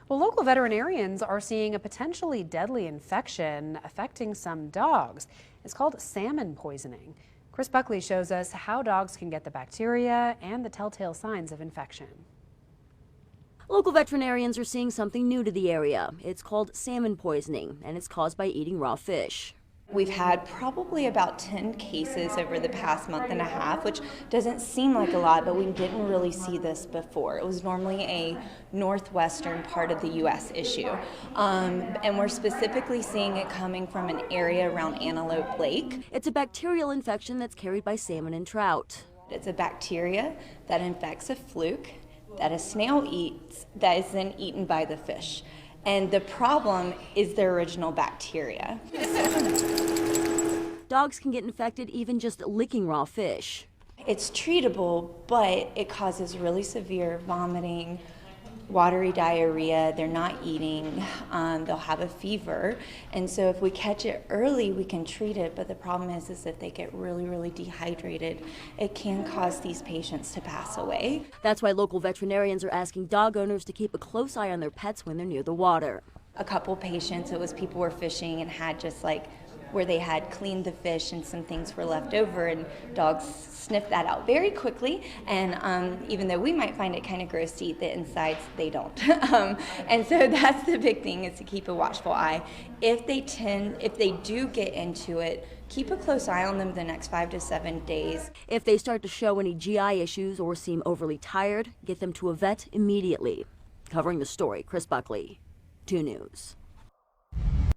Well, local veterinarians are seeing a potentially deadly infection affecting some dogs. It's called salmon poisoning. Chris Buckley shows us how dogs can get the bacteria and the telltale signs of infection. Local veterinarians are seeing something new to the area. It's called salmon poisoning, and it's caused by eating raw fish. We've had probably about 10 cases over the past month and a half, which doesn't seem like a lot, but we didn't really see this before. It was normally a northwestern part of the U.S. issue. And we're specifically seeing it coming from an area around Antelope Lake. It's a bacterial infection that's carried by salmon and trout. It's a bacteria that infects a fluke that a snail eats that is then eaten by the fish. And the problem is the original bacteria. Dogs can get infected even just licking raw fish. It's treatable, but it causes really severe vomiting, watery diarrhea. They're not eating. They'll have a fever. And so if we catch it early, we can treat it. But the problem is if they get really, really dehydrated, it can cause these patients to pass away. That's why local veterinarians are asking dog owners to keep a close eye on their pets when they're near the water. A couple patients, it was people were fishing and had just like where they had cleaned the fish and some things were left over, and dogs sniffed that out very quickly. And even though we might find it kind of gross to eat the insides, they don't. And so that's the big thing, is to keep a watchful eye. If they do get into it, keep a close eye on them the next 5 to 7 days. If they start to show any GI issues or seem overly tired, get them to a vet immediately. Covering the story, Chris Buckley, 2 News.